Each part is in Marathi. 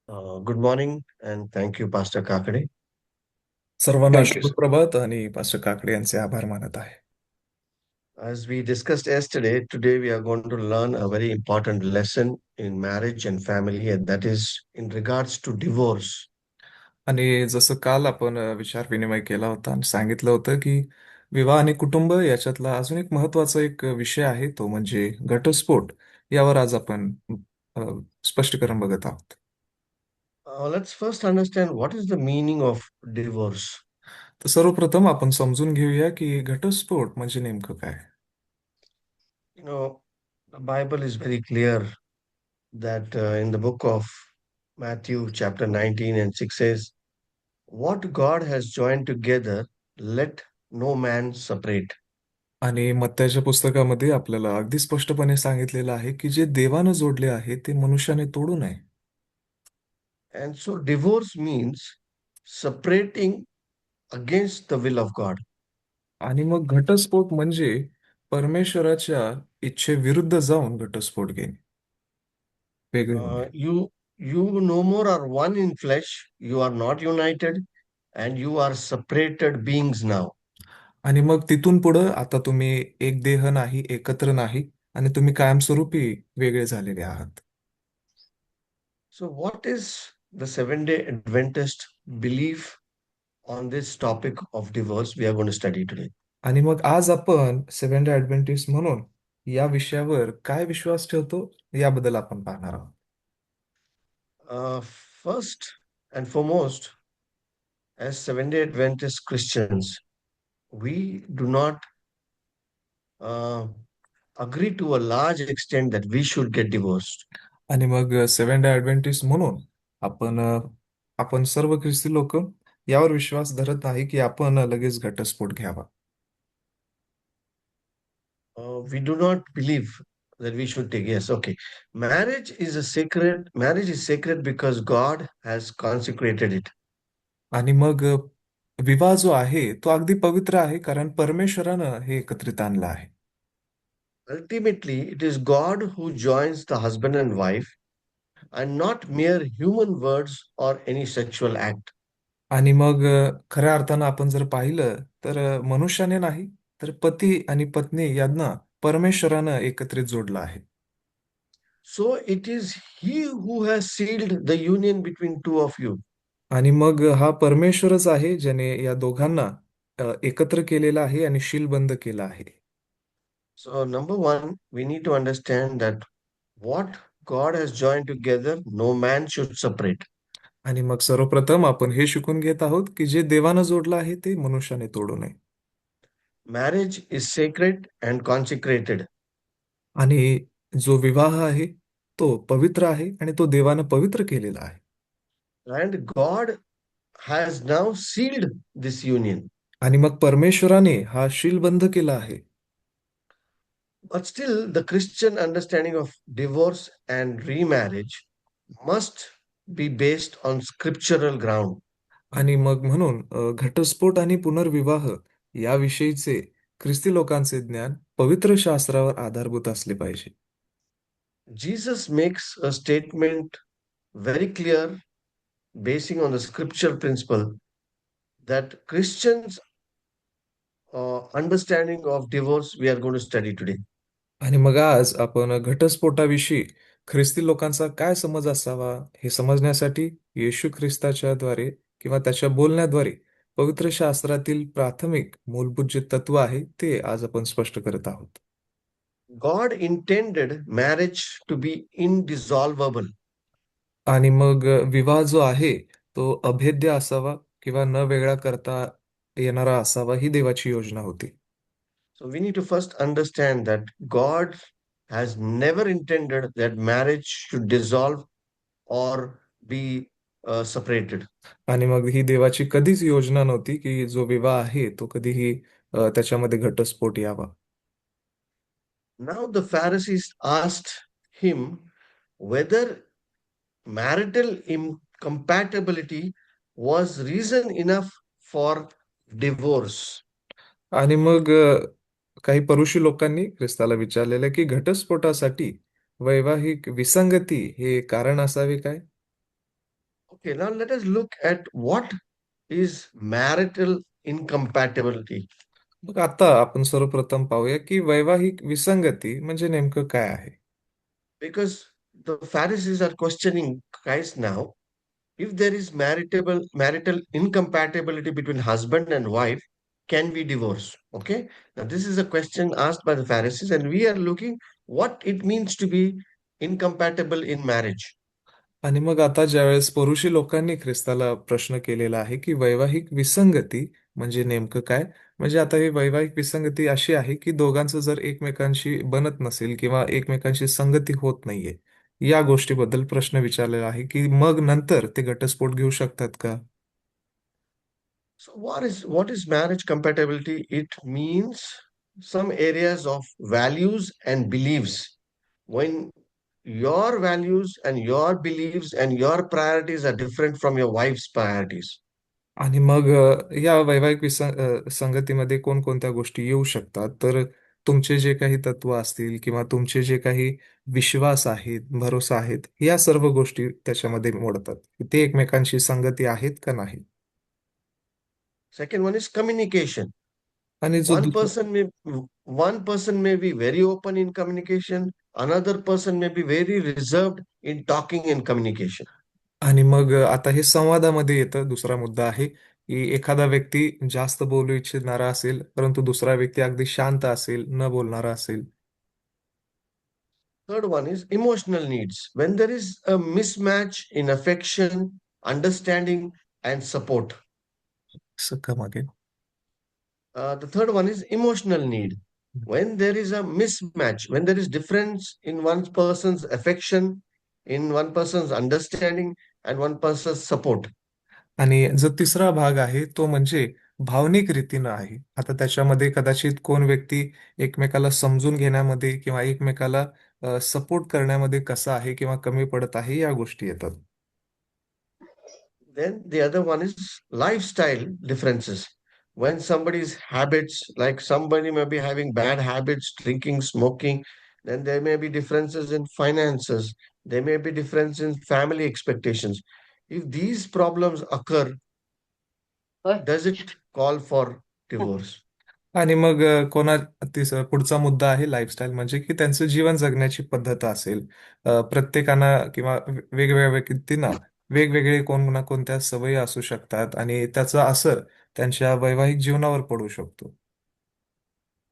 Good morning and thank you, Pastor Kakade. सर्वांना Thank you, sir. शुभप्रभात आणि पास्टर काकडे यांचे आभार मानत आहे. As we discussed yesterday, today we are going to learn a very important lesson in marriage and family, and that is in regards to divorce. आणि जसं काल आपण विचार विनिमय केला होता आणि सांगितलं होतं की विवाह आणि कुटुंब याच्यातला अजून एक महत्वाचा विषय आहे, तो म्हणजे घटस्फोट. यावर आज आपण अ, स्पष्टीकरण बघत आहोत. Let's first understand what is the meaning of divorce. तर सर्वप्रथम आपण समजून घेऊया की घटस्फोट म्हणजे नेमकं काय. The Bible is very clear that in the book of Matthew, chapter 19 and 6 says, what God has joined together, let no man separate. आणि मत्त्याच्या पुस्तकामध्ये आपल्याला अगदी स्पष्टपणे सांगितलेलं आहे की जे देवानं जोडले आहे ते मनुष्याने तोडू नये. And so divorce means separating against the will of God. आणि मग घटस्फोट म्हणजे परमेश्वराच्या इच्छेविरुद्ध जाऊन घटस्फोट घेणे, वेगळे होणे. You no more are one in flesh, you are not united, and you are separated beings now. आणि मग तिथून पुढं आता तुम्ही एक देह नाही, एकत्र नाही, आणि तुम्ही कायमस्वरूपी वेगळे झालेले आहात. So, what is the Seven-day Adventist belief on this topic of divorce we are going to study today? आणि मग आज आपण सेव्हन डे ॲडव्हेंटिस्ट म्हणून या विषयावर काय विश्वास ठेवतो याबद्दल आपण पाहणार आहोत. First and foremost, as Seven-day Adventist Christians, we do not uh, agree to a large extent that we should get divorced. आणि मग सेव्हन डे ॲडव्हेंटिस्ट म्हणून आपण आपण सर्व ख्रिस्ती लोक यावर विश्वास धरत नाही की आपण लगेच घटस्फोट घ्यावा. We do not believe that we should take. Yes, okay. Marriage is sacred because God has consecrated it. आणि मग विवाह जो आहे तो अगदी पवित्र आहे, कारण परमेश्वरानं हे एकत्रित आणलं आहे. Ultimately, it is God who joins the husband and wife and not mere human words or any sexual act. आणि मग खऱ्या अर्थानं आपण जर पाहिलं तर मनुष्याने नाही, तर पती आणि पत्नी यांना परमेश्वरानं एकत्रित जोडलं आहे. So it is He who has sealed the union between two of you. आणि मग हा परमेश्वरच आहे ज्याने या दोघांना एकत्र केलेला आहे आणि शीलबंद केला आहे. So, number one, we need to understand that what God has joined together, no man should separate. आणि मग सर्वप्रथम आपण हे शिकून घेत आहोत की जे देवानं जोडलं आहे ते मनुष्याने तोडू नये. Marriage is sacred and consecrated. आणि जो विवाह आहे तो पवित्र आहे आणि तो देवानं पवित्र केलेला आहे. And God has now sealed this union. आणि मग परमेश्वराने हा शीलबंद केला आहे. But still, the Christian understanding of divorce and remarriage must be based on scriptural ground. आणि मग म्हणून घटस्फोट आणि पुनर्विवाह याविषयीचे ख्रिस्ती लोकांचे ज्ञान पवित्र शास्त्रावर आधारभूत असले पाहिजे. Jesus makes a statement very clear, basing on the scripture principle, that Christians' understanding of divorce we are going to study today. आणि मग आज आपण घटस्फोटाविषयी ख्रिस्ती लोकांचा काय समज असावा हे समजण्यासाठी येशू ख्रिस्ताच्या द्वारे किंवा त्याच्या बोलण्याद्वारे पवित्र शास्त्रातील प्राथमिक मूलभूत जे तत्व आहे ते आज आपण स्पष्ट करत आहोत. God intended marriage to be indissoluble. आणि मग विवाह जो आहे तो अभेद्य असावा किंवा न वेगळा करता येणारा असावा, ही देवाची योजना होती. So we need to first understand that God has never intended that marriage should dissolve or be separated. आणि मग ही देवाची कधीच योजना नव्हती की जो विवाह आहे तो कधीही त्याच्यामध्ये घटस्फोट यावा. Now the Pharisees asked him whether marital incompatibility was reason enough for divorce. आणि मग काही परुषी लोकांनी ख्रिस्ताला विचारलेलं की घटस्फोटासाठी वैवाहिक विसंगती हे कारण असावे काय. Okay, now let us look at what is marital incompatibility. मग आता आपण सर्वप्रथम पाहूया की वैवाहिक विसंगती म्हणजे नेमकं काय आहे. Because the Pharisees are questioning Christ now. If there is marital incompatibility between husband and wife, can we divorce? Okay. Now this is a question asked by the Pharisees, and we are looking what it means to be incompatible in marriage. आणि मग आता ज्यावेळेस परुषी लोकांनी ख्रिस्ताला प्रश्न केलेला आहे की वैवाहिक विसंगती म्हणजे नेमकं काय. म्हणजे आता ही वैवाहिक विसंगती अशी आहे की दोघांचं जर एकमेकांशी बनत नसेल किंवा एकमेकांशी संगती होत नाहीये, या गोष्टीबद्दल प्रश्न विचारलेला आहे की मग नंतर ते घटस्फोट घेऊ शकतात का. So what is marriage compatibility? It means some areas of values and beliefs. When your values and your beliefs and your priorities are different from your wife's priorities. आणि मग या वैवाहिक संगतीमध्ये कोणकोणत्या गोष्टी येऊ शकतात, तर तुमचे जे काही तत्व असतील किंवा तुमचे जे काही विश्वास आहेत, भरोसा आहेत, या सर्व गोष्टी त्याच्यामध्ये मोडतात. ते एकमेकांशी संगती आहेत का नाही. Second one is communication. आणि जो One दुसरा person may one person may be very open in communication, another person may be very reserved in talking and communication. आणि मग आता हे संवादामध्ये येतं. दुसरा मुद्दा आहे की एखादा व्यक्ती जास्त बोलू इच्छिणारा असेल, परंतु दुसरा व्यक्ती अगदी शांत असेल, न बोलणारा असेल. Third one is emotional needs. When there is a mismatch in affection, understanding, and support. असं का मागे. The third one is emotional need. When there is a mismatch, when there is difference in one person's affection, in one person's understanding, and one person's support. आणि जो तिसरा भाग आहे तो म्हणजे भावनिक रीतीनं आहे. आता त्याच्यामध्ये कदाचित कोण व्यक्ती एकमेकाला समजून घेण्यामध्ये किंवा एकमेकाला सपोर्ट करण्यामध्ये कसा आहे किंवा कमी पडत आहे, या गोष्टी येतात. Then the other one is lifestyle differences. When somebody's habits, like somebody may be having bad habits, drinking, smoking, then there may be differences in finances. There may be difference in family expectations. If these problems occur, does it call for divorce? आणि मग पुढचा मुद्दा आहे लाईफस्टाईल, म्हणजे की त्यांचं जीवन जगण्याची पद्धत असेल. प्रत्येकाला किंवा वेगवेगळ्या व्यक्तींना वेगवेगळे कोण ना कोणत्या सवयी असू शकतात आणि त्याचा असर त्यांच्या वैवाहिक जीवनावर पडू शकतो.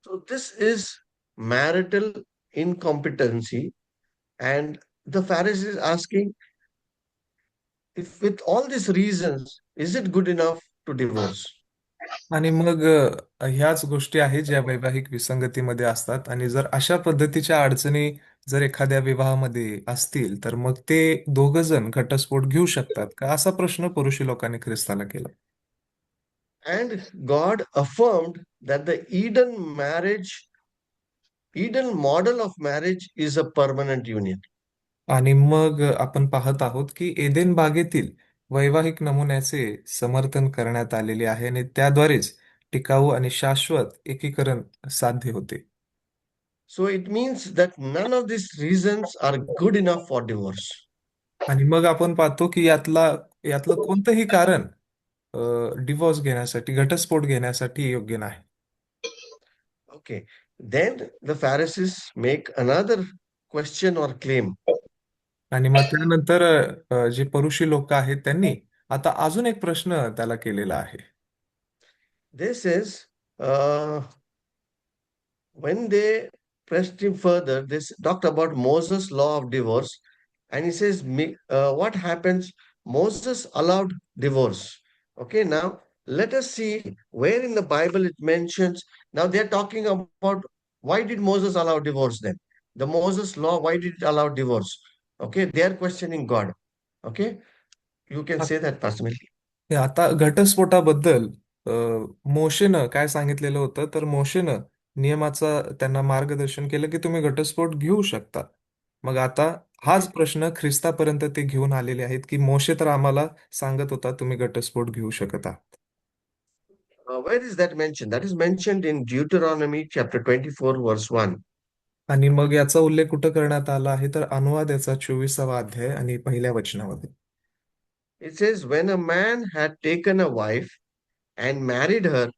So this is marital incompetency, and the Pharisees asking if with all these reasons, is it good enough to divorce? आणि मग ह्याच गोष्टी आहेत ज्या वैवाहिक विसंगतीमध्ये असतात आणि जर अशा पद्धतीच्या अडचणी जर एखाद्या विवाहामध्ये असतील, तर मग ते दोघ जण घटस्फोट घेऊ शकतात का, असा प्रश्न पुरुषी लोकांनी ख्रिस्ताला केला. And God affirmed that the Eden model of marriage is a permanent union. आणि मग आपण पाहत आहोत की एदेन बागेतील वैवाहिक नमुन्याचे समर्थन करण्यात आलेले आहे आणि त्याद्वारेच टिकाऊ आणि शाश्वत एकीकरण साध्य होते. So it means that none of these reasons are good enough for divorce. आणि मग आपण पाहतो की यातलं कोणतंही कारण डिवोर्स घेण्यासाठी, घटस्फोट घेण्यासाठी योग्य नाही. Okay. Then the Pharisees make another question or claim. आणि मग त्यानंतर जे परुषी लोक आहेत त्यांनी आता अजून एक प्रश्न त्याला केलेला आहे. This is when they pressed him further, they talked about Moses' law of divorce, and he says, "What happens? Moses allowed divorce." Okay, now let us see where in the Bible it mentions. Now they are talking about why did Moses allow divorce then? The Moses law, why did it allow divorce? Okay, they are questioning God. Okay, you can say that, Pastor Milky. हे आता घटस्फोटाबद्दल अ, मोशेनं काय सांगितलेलं होतं, तर मोशेनं नियमाचा त्यांना मार्गदर्शन केलं की तुम्ही घटस्फोट घेऊ शकता. मग आता हाच प्रश्न ख्रिस्तापर्यंत ते घेऊन आलेले आहेत की मोशे तर आम्हाला सांगत होता तुम्ही घटस्फोट घेऊ शकता. Where is that mentioned? That is mentioned in Deuteronomy chapter 24, verse 1. आणि मग याचा उल्लेख कुठं करण्यात आला आहे, तर अनुवाद याचा 24वा अध्याय आणि पहिल्या वचनामध्ये. It says, when a man had taken a wife and married her,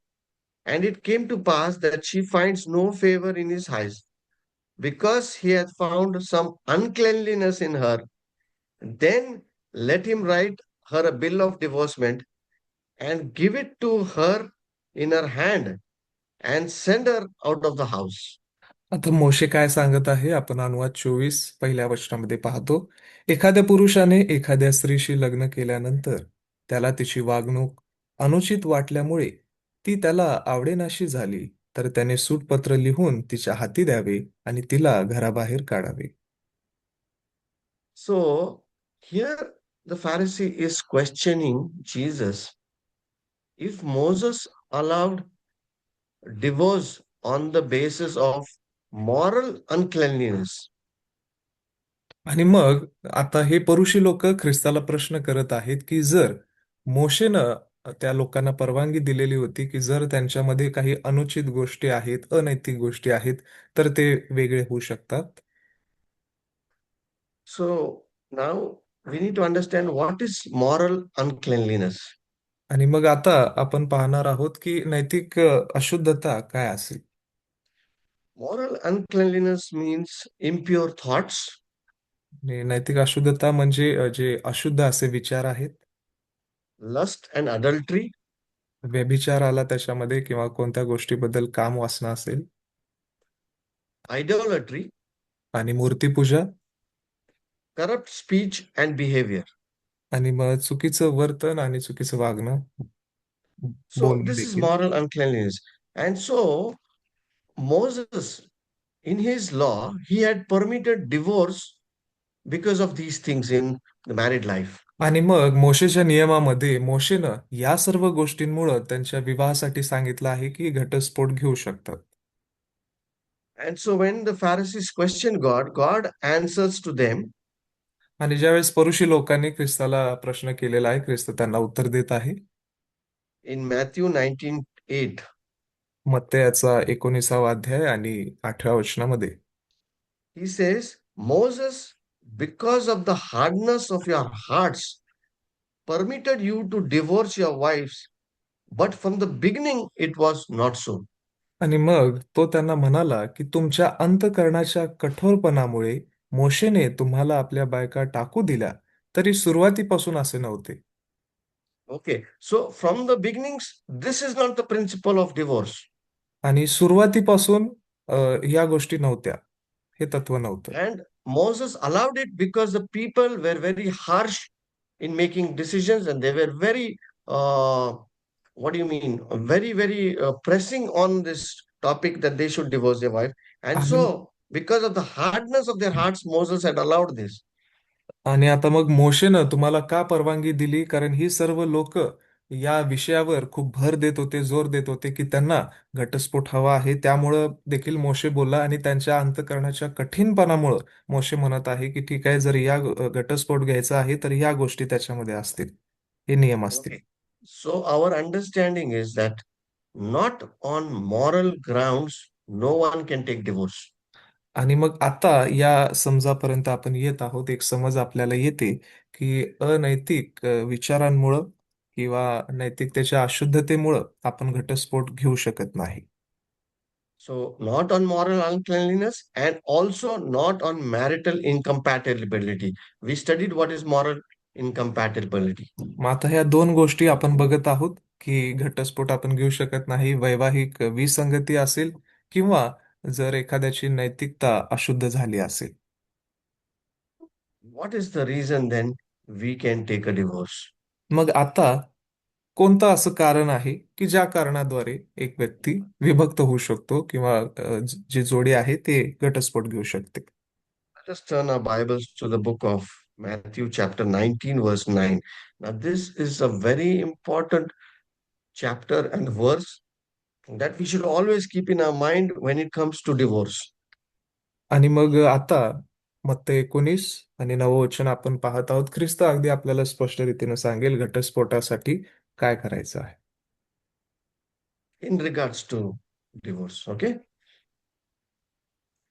and it came to pass that she finds no favor in his eyes, because he hath found some uncleanliness in her, then let him write her a bill of divorcement and give it to her in her hand and send her out of the house. आता मोशे काय सांगत आहे आपण अनुवाद 24 पहिल्या वचनामध्ये पाहतो. एखाद्या पुरुषाने एखाद्या स्त्रीशी लग्न केल्यानंतर त्याला तिची वागणूक अनुचित वाटल्यामुळे ती त्याला आवडेनाशी झाली, तर त्याने सूटपत्र लिहून तिच्या हाती द्यावे आणि तिला घराबाहेर काढावे. So here the Pharisee is questioning Jesus. If Moses allowed divorce on the basis of moral uncleanliness, आणि मग आता हे परुषी लोक ख्रिस्ताला प्रश्न करत आहेत की जर मोशेनं त्या लोकांना परवानगी दिलेली होती की जर त्यांच्यामध्ये काही अनुचित गोष्टी आहेत, अनैतिक गोष्टी आहेत, तर ते वेगळे होऊ शकतात. so now we need to understand what is moral uncleanliness. आणि मग आता आपण पाहणार आहोत की नैतिक अशुद्धता काय असेल. Moral uncleanliness means impure thoughts, आणि नैतिक अशुद्धता म्हणजे जे अशुद्ध असे विचार आहेत, lust and adultery, व्यभिचार आला त्याच्यामध्ये किंवा कोणत्या गोष्टीबद्दल काम वासना असेल, idolatry, आणि मूर्तीपूजा, corrupt speech and behavior. आणि मग चुकीचं वर्तन आणि चुकीचं वागणं, So बोलणे this is देखील. moral uncleanliness. And so Moses, in his law, he had permitted divorce because of these things in the married life. आणि मग मोशेच्या नियमामध्ये मोशेनं या सर्व गोष्टींमुळं त्यांच्या विवाहासाठी सांगितलं आहे की घटस्फोट घेऊ शकतात. And so when the Pharisees question God, God answers to them आणि ज्यावेळेस परुषी लोकांनी ख्रिस्ताला प्रश्न केलेला आहे, ख्रिस्त त्यांना उत्तर देत आहे. in Matthew 19:8. मत्तयाचा 19वा अध्याय आणि 8व्या वचनामध्ये. He says, Moses, because of the hardness of your hearts, permitted you to divorce your wives, but from the beginning it was not so. आणि मग तो त्यांना म्हणाला की तुमच्या अंतःकरणाच्या कठोरपणामुळे मोशेने तुम्हाला आपल्या बायका टाकू दिल्या, तरी सुरुवातीपासून असे नव्हते. Okay, so from the beginnings, this is not the principle of divorce. आणि सुरुवातीपासून या गोष्टी नव्हत्या, हे तत्व नव्हतं. And Moses allowed it because the people were very harsh in making decisions and they were very, what do you mean, very, very pressing on this topic that they should divorce their wife. And आणि so, because of the hardness of their hearts, Moses had allowed this. आणि आता मग मोशेनं तुम्हाला का परवानगी दिली? कारण ही सर्व लोक या विषयावर खूप भर देत होते, जोर देत होते की त्यांना घटस्फोट हवा आहे. त्यामुळं देखील मोशे बोलला आणि त्यांच्या अंतःकरणाच्या कठीणपणामुळं मोशे म्हणत आहे की ठीक आहे, जर या घटस्फोट घ्यायचा आहे तर या गोष्टी त्याच्यामध्ये असतील, हे नियम असतील. Okay. So, our understanding is that not on moral grounds, no one can take divorce. आणि मग आता या समजापर्यंत आपण येत आहोत. एक समज आपल्याला येते की अनैतिक विचारांमुळं किंवा नैतिकतेच्या अशुद्धतेमुळं आपण घटस्फोट घेऊ शकत नाही. So, not on moral uncleanliness and also not on marital incompatibility. We studied what is moral incompatibility. मग आता ह्या दोन गोष्टी आपण बघत आहोत की घटस्फोट आपण घेऊ शकत नाही. वैवाहिक विसंगती असेल किंवा जर एखाद्याची नैतिकता अशुद्ध झाली असेल. What is the reason then we can take a divorce? मग आता कोणतं असं कारण आहे की ज्या कारणाद्वारे एक व्यक्ती विभक्त होऊ शकतो किंवा जी जोडी आहे ते घटस्फोट घेऊ शकते. Let us turn our Bibles to the book of Matthew, chapter 19, verse 9. Now, this is a very important chapter and verse that we should always keep in our mind when it comes to divorce. आणि मग आता मत्ते 19 आणि 9 वचन आपण पाहत आहोत. ख्रिस्त अगदी आपल्याला स्पष्ट रीतीने सांगेल घटस्फोटासाठी काय करायचं आहे. In regards to divorce. Okay.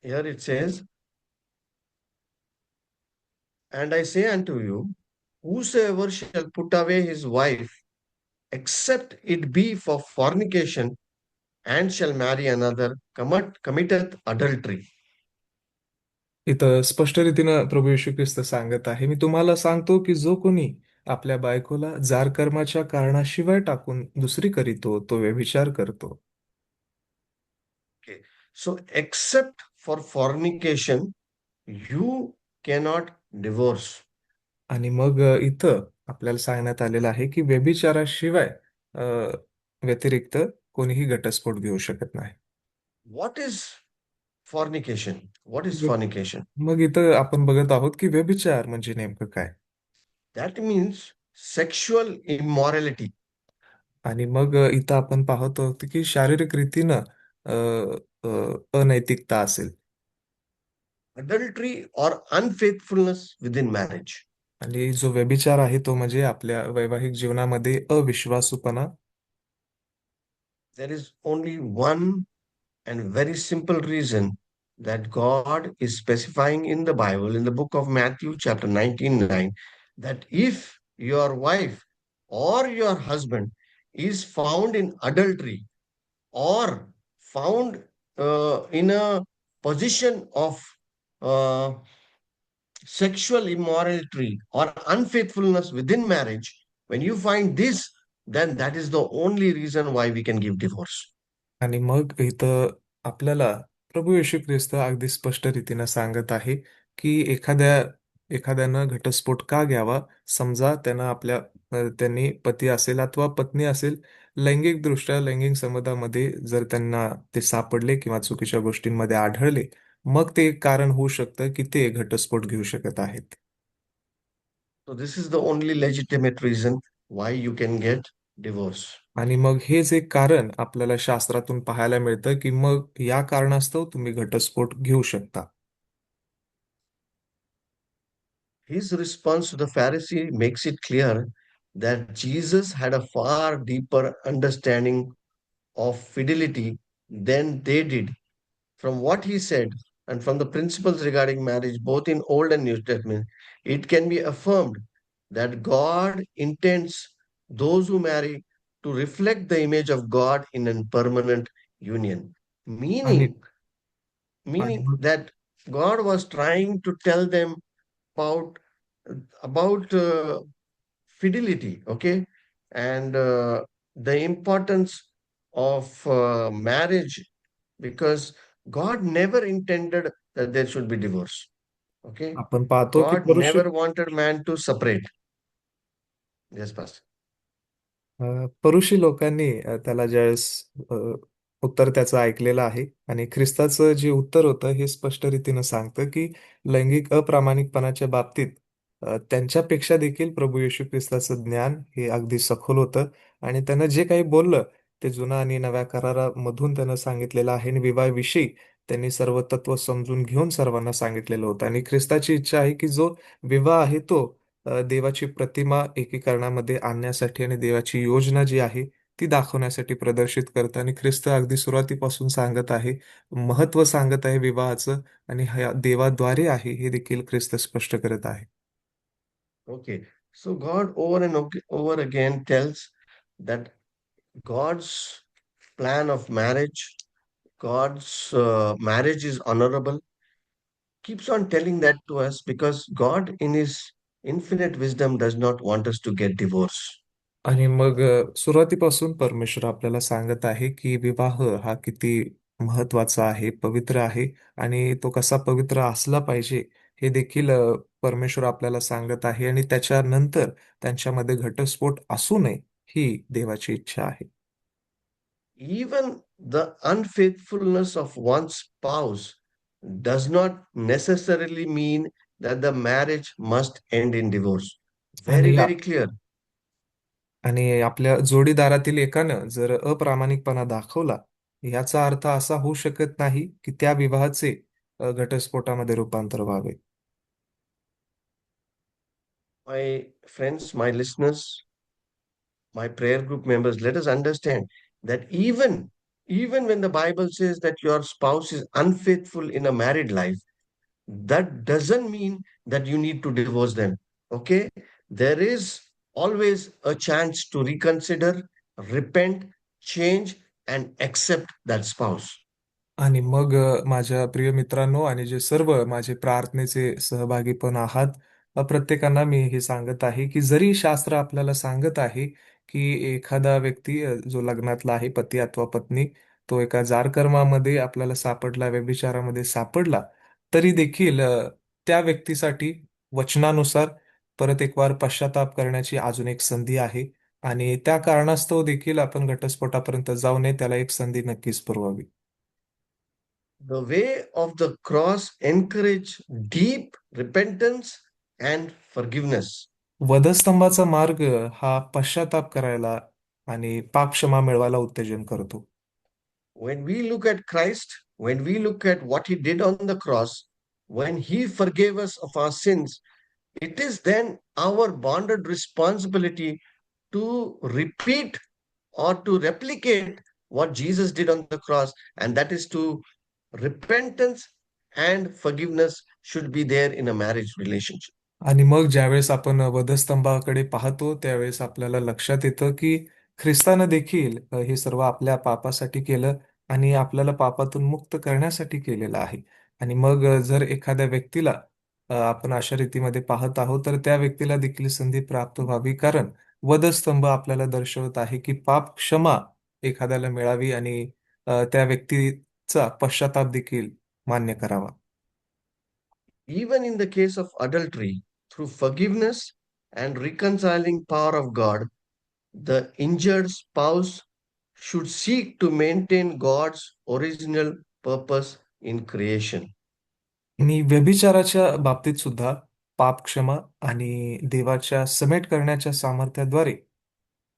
Here it says, and I say unto you, Whosoever shall put away his wife, except it be for fornication, and shall marry another, committeth adultery. इथं स्पष्ट रीतीनं प्रभू येशू ख्रिस्त सांगत आहे, मी तुम्हाला सांगतो की जो कोणी आपल्या बायकोला जार कर्माच्या कारणाशिवाय टाकून दुसरी करीतो, तो व्यभिचार करतो. Okay. So, except for fornication, you cannot divorce. आणि मग इथं आपल्याला सांगण्यात आलेलं आहे की व्यभिचाराशिवाय अ, व्यतिरिक्त कोणीही घटस्फोट घेऊ शकत नाही. What is fornication? What is व- fornication? मग इथं आपण बघत आहोत की व्यभिचार म्हणजे नेमकं काय. That means sexual immorality. आणि मग इथं आपण पाहत आहोत की शारीरिक रीतीनं अ, अनैतिकता असेल. Adultery or unfaithfulness within marriage. आणि जो व्यभिचार आहे तो म्हणजे आपल्या वैवाहिक जीवनामध्ये अविश्वासूपणा. There is only one and very simple reason that God is specifying in the Bible, in the book of Matthew, chapter 19:9, that if your wife or your husband is found in adultery or found in a position of uh, sexual immorality or unfaithfulness within marriage, when you find this, then that is the only reason why we can give divorce. आणि मग इथं आपल्याला प्रभू येशू ख्रिस्त अगदी स्पष्ट रीतीनं सांगत आहे की एखाद्यानं घटस्फोट का घ्यावा. समजा त्यांनी पती असेल अथवा पत्नी असेल, लैंगिकदृष्ट्या लैंगिक संबंधामध्ये जर त्यांना ते सापडले किंवा चुकीच्या गोष्टींमध्ये आढळले, मग ते एक कारण होऊ शकतं की ते घटस्फोट घेऊ शकत आहेत. So this is the only legitimate reason why you can get divorce. आणि मग हेच एक कारण आपल्याला शास्त्रातून पाहायला मिळतं की मग या कारणास्तव तुम्ही घटस्फोट घेऊ शकता. His response to the Pharisee makes it clear that Jesus had a far deeper understanding of fidelity than they did. From what he said and from the principles regarding marriage, both in Old and New Testament, it can be affirmed that God intends those who marry to reflect the image of God in a permanent union. आणि आणि Meaning मग that God was trying to tell them about about fidelity, okay, and the importance of marriage, because God never intended that there should be divorce. Okay, आपण पाहतो की God never wanted man to separate. Yes, Pastor. परुषी लोकांनी त्याला ज्यावेळेस अ, उत्तर त्याचं ऐकलेलं आहे आणि ख्रिस्ताचं जे उत्तर होतं हे स्पष्ट रीतीनं सांगतं की लैंगिक अप्रामाणिकपणाच्या बाबतीत त्यांच्यापेक्षा देखील प्रभू येशू ख्रिस्ताचं ज्ञान हे अगदी सखोल होतं. आणि त्यानं जे काही बोललं ते जुना आणि नव्या करारामधून त्यानं सांगितलेलं आहे आणि विवाहाविषयी त्यांनी सर्व तत्व समजून घेऊन सर्वांना सांगितलेलं होतं. आणि ख्रिस्ताची इच्छा आहे की जो विवाह आहे तो देवाची प्रतिमा एकीकरणामध्ये आणण्यासाठी आणि देवाची योजना जी आहे ती दाखवण्यासाठी प्रदर्शित करतं. आणि ख्रिस्त अगदी सुरुवातीपासून सांगत आहे, महत्त्व सांगत आहे विवाहाचं आणि ह्या देवाद्वारे आहे हे देखील ख्रिस्त स्पष्ट करत आहे. Okay, so God over again tells that God's plan of marriage, God's marriage is honorable, keeps on telling that to us because God, in His infinite wisdom, does not want us to get divorced. आणि मग सुरुवातीपासून परमेश्वर आपल्याला सांगत आहे की विवाह हा किती महत्वाचा आहे, पवित्र आहे आणि तो कसा पवित्र असला पाहिजे हे देखील परमेश्वर आपल्याला सांगत आहे. आणि त्याच्यानंतर त्यांच्यामध्ये घटस्फोट असू नये ही देवाची इच्छा आहे. Even the unfaithfulness of one's spouse does not necessarily mean that the marriage must end in divorce. Very, आणि very clear. आणि आपल्या जोडीदारातील एकानं जर अप्रामाणिकपणा दाखवला, याचा अर्थ असा होऊ शकत नाही की त्या विवाहाचे घटस्फोटामध्ये रूपांतर व्हावे. My friends, my listeners, my prayer group members, let us understand that even when the Bible says that your spouse is unfaithful in a married life, that doesn't mean that you need to divorce them. Okay? there is always a chance to reconsider, repent, change, and accept that spouse. आणि मग माझ्या प्रिय मित्रांनो आणि जे सर्व माझे प्रार्थनेचे सहभागी पण आहात, प्रत्येकांना मी हे सांगत आहे की जरी शास्त्र आपल्याला सांगत आहे की एखादा व्यक्ती जो लग्नातला आहे पती अथवा पत्नी, तो एका जारकर्मामध्ये आपल्याला सापडला, व्यभिचारामध्ये सापडला, तरी देखील त्या व्यक्तीसाठी वचनानुसार परत एक वार पश्चाताप करण्याची अजून एक संधी आहे. आणि त्या कारणास्तव देखील आपण घटस्फोटापर्यंत जाऊ नये, त्याला एक संधी नक्कीच पुरवावी. The way of the cross encourage deep repentance and forgiveness. वधस्तंभाचा मार्ग हा पश्चाताप करायला आणि पापक्षमा मिळवायला उत्तेजन करतो. When we look at Christ, when we look at what he did on the cross, when he forgave us of our sins, it is then our bonded responsibility to repeat or to replicate what Jesus did on the cross, and that is to repentance and forgiveness should be there in a marriage relationship. आणि मग ज्यावेळेस आपण वधस्तंभाकडे पाहतो त्यावेळेस आपल्याला लक्षात येतं की ख्रिस्तानं देखील हे सर्व आपल्या पापासाठी केलं आणि आपल्याला पापातून मुक्त करण्यासाठी केलेलं आहे. आणि मग जर एखाद्या व्यक्तीला आपण अशा रीतीमध्ये पाहत आहोत तर त्या व्यक्तीला देखील संधी प्राप्त व्हावी, कारण वधस्तंभ आपल्याला दर्शवत आहे की पाप क्षमा एखाद्याला मिळावी आणि त्या व्यक्तीचा पश्चाताप देखील मान्य करावा. Even in the case of adultery, through forgiveness and reconciling power of God, the injured spouse should seek to maintain God's original purpose in creation. आणि व्यभिचाराच्या बाबतीत सुद्धा पापक्षमा आणि देवाच्या समेट करण्याच्या सामर्थ्याद्वारे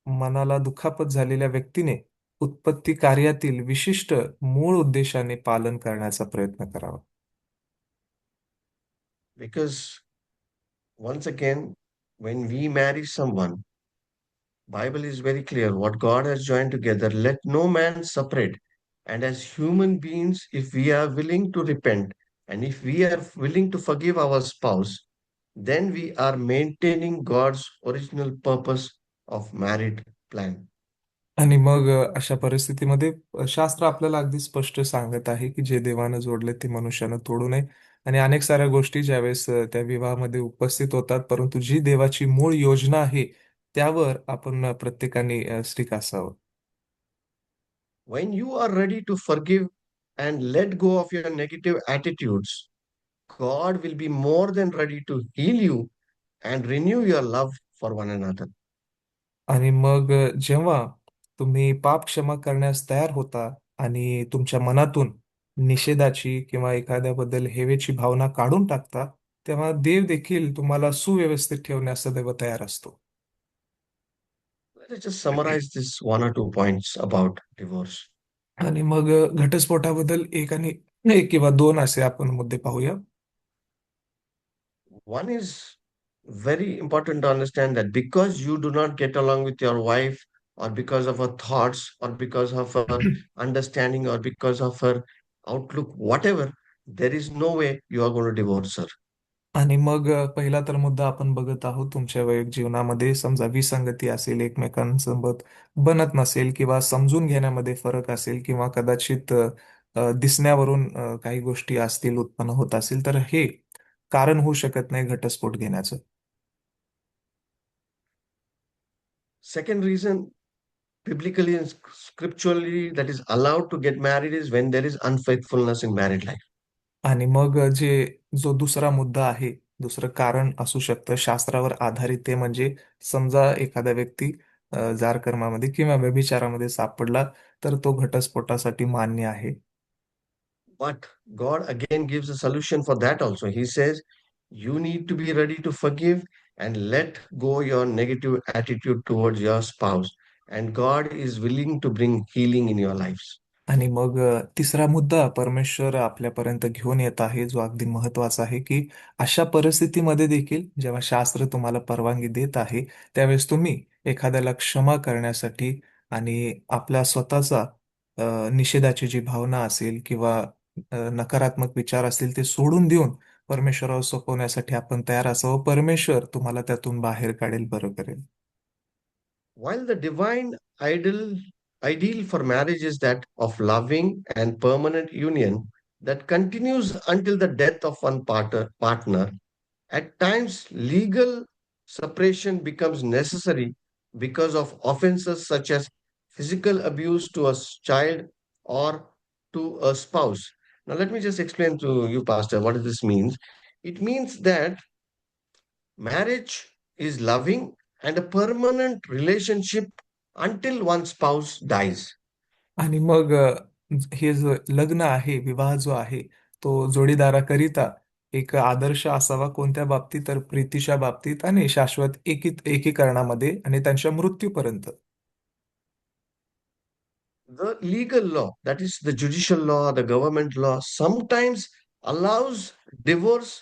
मनाला दुखापत झालेल्या व्यक्तीने उत्पत्ती कार्यातील विशिष्ट मूळ उद्देशाने पालन करण्याचा प्रयत्न करावा. Because once again, when we marry someone, Bible is very clear. What God has joined together, let no man separate. And as human beings, if we are willing to repent and if we are willing to forgive our spouse, then we are maintaining God's original purpose of married plan. आणि मग अशा परिस्थितीमध्ये शास्त्र आपल्याला अगदी स्पष्ट सांगत आहे की जे देवानं जोडले ते मनुष्यानं तोडू नये. आणि अनेक साऱ्या गोष्टी ज्यावेळेस त्या विवाहामध्ये उपस्थित होतात, परंतु जी देवाची मूळ योजना आहे त्यावर आपण प्रत्येकाने स्टिक असावं. When you are ready to forgive and let go of your negative attitudes, God will be more than ready to heal you and renew your love for one another. आणि मग जेव्हा तुम्ही पाप क्षमा करण्यास तयार होता आणि तुमच्या मनातून निषेधाची किंवा एखाद्याबद्दल हेवेची भावना काढून टाकता, तेव्हा देव देखील तुम्हाला सुव्यवस्थित ठेवण्यास सदैव तयार असतो. Let us just summarize this one or two points about divorce. आणि मग घटस्फोटाबद्दल एक किंवा दोन असे आपण मुद्दे पाहूया. One is very important to understand that because you do not get along with your wife, or because of her thoughts, or because of her understanding, or because of her outlook, whatever, there is no way you are going to divorce her. आणि मग पहिला तर मुद्दा आपण बघत आहोत, तुमच्या वैयक्तिक जीवनामध्ये समजा विसंगती असेल, एकमेकांसोबत बनत नसेल किंवा समजून घेण्यामध्ये फरक असेल किंवा कदाचित दिसण्यावरून काही गोष्टी असतील, उत्पन्न होत असेल, तर हे कारण होऊ शकत नाही घटस्फोट घेण्याचं. Second reason, biblically and scripturally, that is allowed to get married is when there is unfaithfulness in married life. आणि मग जो दुसरा मुद्दा आहे, दुसरं कारण असू शकतं शास्त्रावर आधारित, ते म्हणजे समजा एखादा व्यक्ती जारकर्मामध्ये किंवा व्यभिचारामध्ये सापडला तर तो घटस्फोटासाठी मान्य आहे. But God again gives a solution for that also. He says, you need to be ready to forgive and let go your negative attitude towards your spouse. And God is willing to bring healing in your lives. आणि मग तिसरा मुद्दा परमेश्वर आपल्यापर्यंत घेऊन येत आहे, जो अगदी महत्वाचा आहे, की अशा परिस्थितीमध्ये देखील जेव्हा शास्त्र तुम्हाला परवानगी देत आहे, त्यावेळेस तुम्ही एखाद्याला क्षमा करण्यासाठी आणि आपल्या स्वतःचा निषेधाची जी भावना असेल किंवा नकारात्मक विचार असतील ते सोडून देऊन परमेश्वरावर सोपवण्यासाठी आपण तयार असावं. परमेश्वर तुम्हाला त्यातून बाहेर काढेल, बरं करेल. While the divine ideal, ideal for marriage is that of loving and permanent union that continues until the death of one partner, at times legal separation becomes necessary because of offenses such as physical abuse to a child or to a spouse. Now, let me just explain to you, Pastor, what this means. It means that marriage is loving and a permanent relationship until one spouse dies. आणि मग हे जो लग्न आहे, विवाह जो आहे, तो जोडीदाराकरिता एक आदर्श असावा. कोणत्या बाबतीत? तर प्रीतीच्या बाबतीत आणि शाश्वत एकीकरणामध्ये आणि त्यांच्या मृत्यूपर्यंत. The legal law, that is the judicial law, the government law, sometimes allows divorce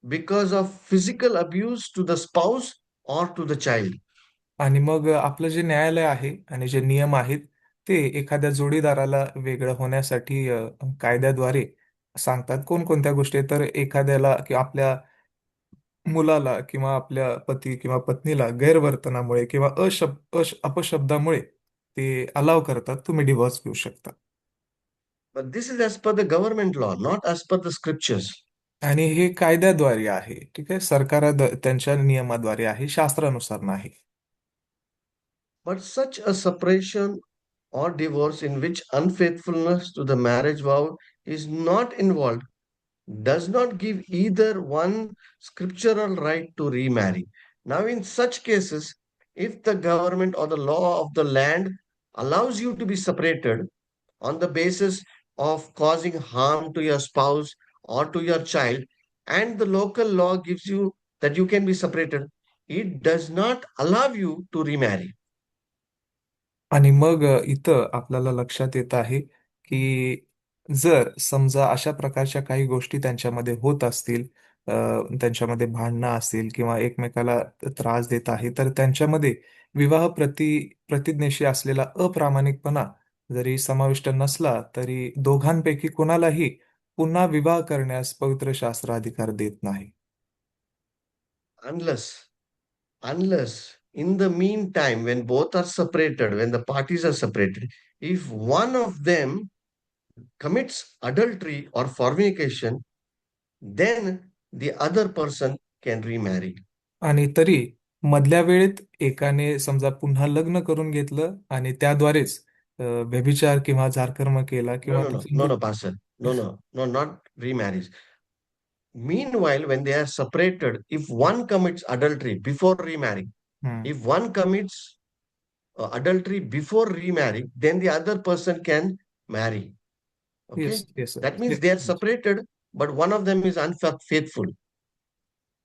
because of physical abuse to the spouse or to the child. आणि मग आपलं जे न्यायालय आहे आणि जे नियम आहेत, ते एखाद्या जोडीदाराला वेगळं होण्यासाठी कायद्याद्वारे सांगतात. कोणकोणत्या गोष्टी? तर एखाद्याला किंवा आपल्या मुलाला किंवा आपल्या पती किंवा पत्नीला गैरवर्तनामुळे किंवा अपशब्दामुळे ते अलाव करतात, तुम्ही डिव्होर्स घेऊ शकता. But this is as per the government law, not as per the scriptures. आणि हे कायद्याद्वारे आहे, ठीक आहे, त्यांच्या नियमाद्वारे आहे, शास्त्रानुसार नाही. But such a separation or divorce in which unfaithfulness to the marriage vow is not involved does not give either one scriptural right to remarry. Now, in such cases, if the government or the law of the land allows you to be separated on the basis of causing harm to your spouse or to your child, and the local law gives you that you can be separated, it does not allow you to remarry. आणि मग इथं आपल्याला लक्षात येत आहे की जर समजा अशा प्रकारच्या काही गोष्टी त्यांच्यामध्ये होत असतील, त्यांच्यामध्ये भांडणं असतील किंवा एकमेकाला त्रास देत आहे, तर त्यांच्यामध्ये विवाह प्रतिज्ञेशी असलेला अप्रामाणिकपणा जरी समाविष्ट नसला, तरी दोघांपैकी कोणालाही पुन्हा विवाह करण्यास पवित्र शास्त्र अधिकार देत नाही. Unless in the meantime, when both are separated, when the parties are separated, if one of them commits adultery or fornication, then the other person can remarry. आणि तरी मधल्या वेळेत एकाने समजा पुन्हा लग्न करून घेतलं आणि त्याद्वारेच व्यभिचार किंवा जारकर्म केला No, किंवा no, no, त्याची no, no, Pastor. No, no, no, not remarries. Meanwhile, when they are separated, if one commits adultery before remarrying, हम्म. if one commits adultery before remarrying, then the other person can marry. Yes Okay? Yes That means they are separated, but one of them is unfaithful.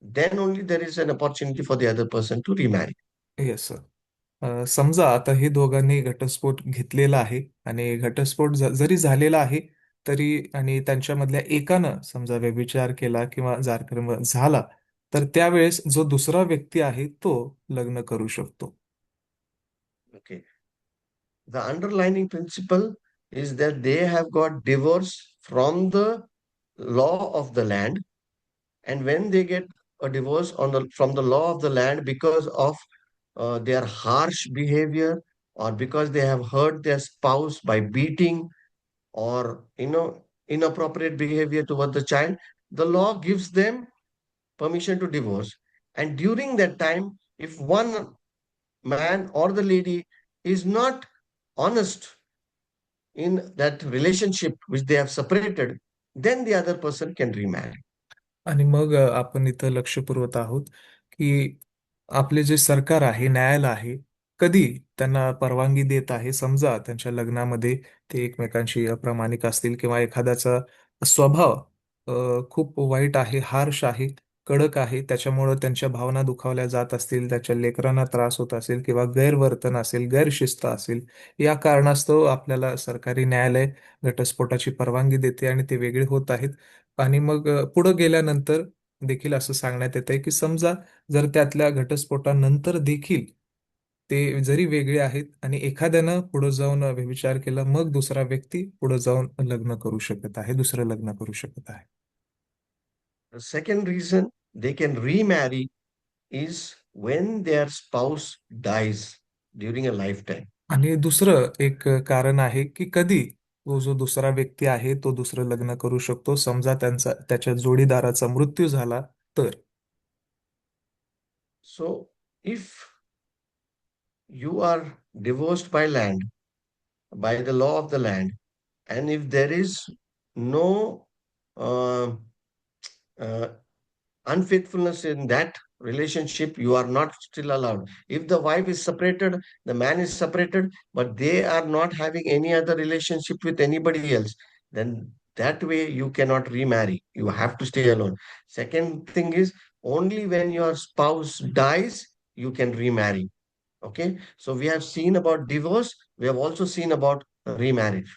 Then only there is an opportunity for the other person to remarry. Yes sir. समजा आता हे दोघांनी घटस्फोट घेतलेला आहे आणि घटस्फोट जरी झालेला आहे, तरी आणि त्यांच्यामधल्या एकानं समजा व्यभिचार केला किंवा जारकर्म झाला, तर त्यावेळेस जो दुसरा व्यक्ती आहे तो लग्न करू शकतो. Okay. The underlining principle is that they have got divorce from the law of the land, and when they get a divorce from the law of the land because of their harsh behavior, or because they have hurt their spouse by beating, or inappropriate behavior toward the child, the law gives them permission to divorce. And during that time, if one man or the lady is not honest in that relationship which they have separated, then the other person can remarry. आणि मग आपण इथं लक्ष पुरवत आहोत की आपले जे सरकार आहे, न्यायालय आहे, कधी त्यांना परवानगी देत आहे. समजा त्यांच्या लग्नामध्ये ते एकमेकांशी अप्रामाणिक असतील किंवा एखाद्याचा स्वभाव खूप वाईट आहे, हार्श आहे, कडक आहे, त्याच्यामुळं त्यांच्या भावना दुखावल्या जात असतील, त्याच्या लेकरांना त्रास होत असेल किंवा गैरवर्तन असेल, गैरशिस्त असेल, या कारणास्तव आपल्याला सरकारी न्यायालय घटस्फोटाची परवानगी देते आणि ते वेगळे होत आहेत. आणि मग पुढे गेल्यानंतर देखील असं सांगण्यात येत आहे की समजा जर त्यातल्या घटस्फोटानंतर देखील ते जरी वेगळे आहेत आणि एखाद्यानं पुढे जाऊन व्यभिचार केला, मग दुसरा व्यक्ती पुढे जाऊन लग्न करू शकत आहे, दुसरं लग्न करू शकत आहे. The second reason they can remarry is when their spouse dies during a lifetime. आणि दुसरं एक कारण आहे की कधी तो जो दुसरा व्यक्ती आहे तो दुसरं लग्न करू शकतो, समजा त्याच्या जोडीदाराचा मृत्यू झाला तर. So, if you are divorced by land, by the law of the land, and if there is no uh, uh, unfaithfulness in that relationship, you are not still allowed. If the wife is separated, the man is separated, but they are not having any other relationship with anybody else, then that way you cannot remarry. You have to stay alone. Second thing is, only when your spouse dies, you can remarry. Okay, so we have seen about divorce, we have also seen about remarriage.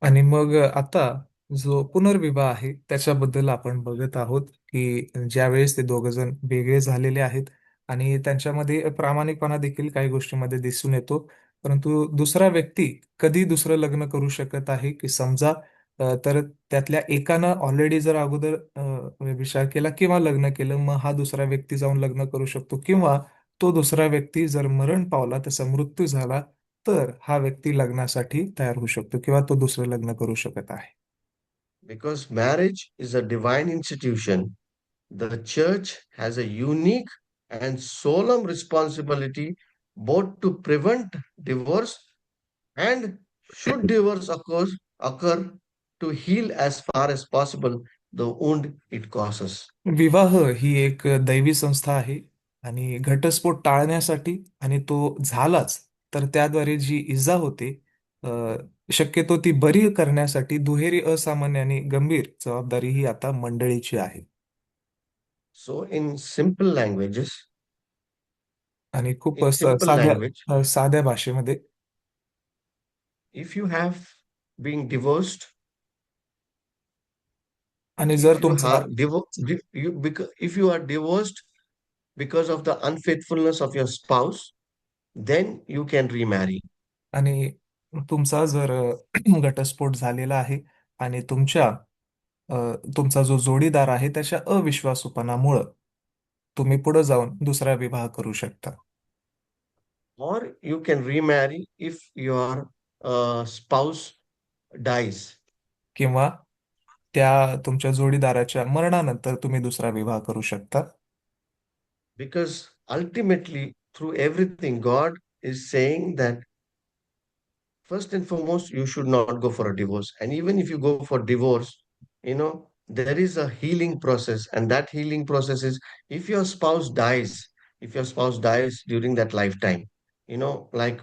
आणि मग आता जो पुनर्विवाह आहे त्याच्याबद्दल आपण बघत आहोत की ज्यावेळेस ते दोघ जण वेगळे झालेले आहेत आणि त्यांच्यामध्ये प्रामाणिकपणा देखील काही गोष्टींमध्ये दिसून येतो. परंतु दुसरा व्यक्ती कधी दुसरं लग्न करू शकत आहे की समजा तर त्यातल्या एकानं ऑलरेडी जर अगोदर व्यभिचार केला किंवा लग्न केलं, मग हा दुसरा व्यक्ती जाऊन लग्न करू शकतो, किंवा तो दुसरा व्यक्ती जर मरण पावला, त्याचा मृत्यू झाला, तर हा व्यक्ती लग्नासाठी तयार होऊ शकतो किंवा तो दुसरं लग्न करू शकत आहे. Because marriage is a divine institution, the church has a unique and solemn responsibility both to prevent divorce and, should divorce occur, to heal as far as possible the wound it causes. विवाह ही एक दैवी संस्था आहे आणि घटस्फोट टाळण्यासाठी, आणि तो झालाच तर त्याद्वारे जी इजा होते, अ, शक्यतो ती बरी करण्यासाठी दुहेरी असामान्य आणि गंभीर जबाबदारी ही आता मंडळीची आहे. So, आणि खूप in simple language, साध्या भाषेमध्ये, if you have been divorced, आणि जर if you तुमचा are if you are divorced because of the unfaithfulness of your spouse, then you can remarry. आणि तुमचा जर घटस्फोट झालेला आहे आणि अ, तुमचा जो जोडीदार आहे त्याच्या अविश्वासूपणामुळं तुम्ही पुढे जाऊन दुसरा विवाह करू शकता. Or you can remarry if your spouse dies. किंवा त्या तुमच्या जोडीदाराच्या मरणानंतर तुम्ही दुसरा विवाह करू शकता. Because ultimately, through everything, God is saying that first and foremost, you should not go for a divorce. And even if you go for divorce, there is a healing process. And that healing process is, if your spouse dies, if your spouse dies during that lifetime, like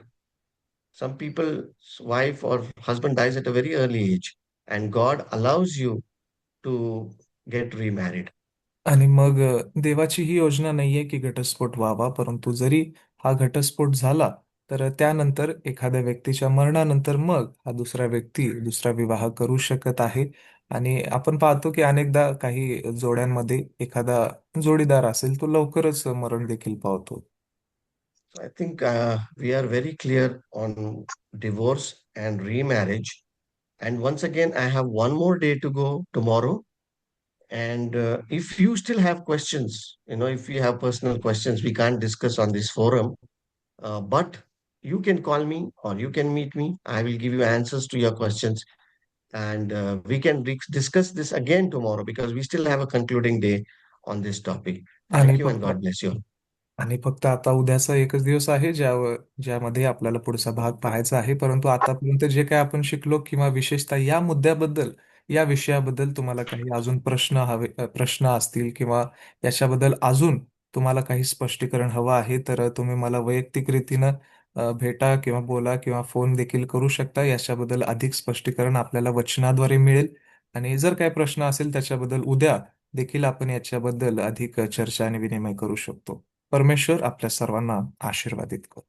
some people's wife or husband dies at a very early age, and God allows you to get remarried. आणि मग देवाची ही योजना नाहीये की घटस्फोट व्हावा, परंतु जरी हा घटस्फोट झाला तर त्यानंतर एखाद्या व्यक्तीच्या मरणानंतर मग हा दुसरा व्यक्ती दुसरा विवाह करू शकत आहे. आणि आपण पाहतो की अनेकदा काही जोड्यांमध्ये एखादा जोडीदार असेल तो लवकरच मरण देखील पावतो. So I think we are very clear on divorce and remarriage. And once again, I have one more day to go tomorrow. And if you still have questions, if you have personal questions, we can't discuss on this forum. But you can call me or you can meet me. I will give you answers to your questions. And we can discuss this again tomorrow because we still have a concluding day on this topic. आणि Thank you and फक्त God bless you. आणि फक्त आता उद्याचा एकच दिवस आहे ज्यामध्ये आपल्याला पुढचा भाग पाहायचा आहे. परंतु आतापर्यंत जे काही आपण शिकलो, किंवा विशेषतः या मुद्द्याबद्दल, या विषयाबद्दल तुम्हाला काही अजून प्रश्न असतील, किंवा याच्याबद्दल अजून तुम्हाला काही स्पष्टीकरण हवं आहे, तर तुम्ही मला वैयक्तिक रीतीनं भेटा किंवा बोला किंवा फोन देखील करू शकता. याच्याबद्दल अधिक स्पष्टीकरण आपल्याला वचनाद्वारे मिळेल. आणि जर काही प्रश्न असेल त्याच्याबद्दल उद्या देखील आपण याच्याबद्दल अधिक चर्चा आणि विनिमय करू शकतो. परमेश्वर आपल्या सर्वांना आशीर्वादित करो.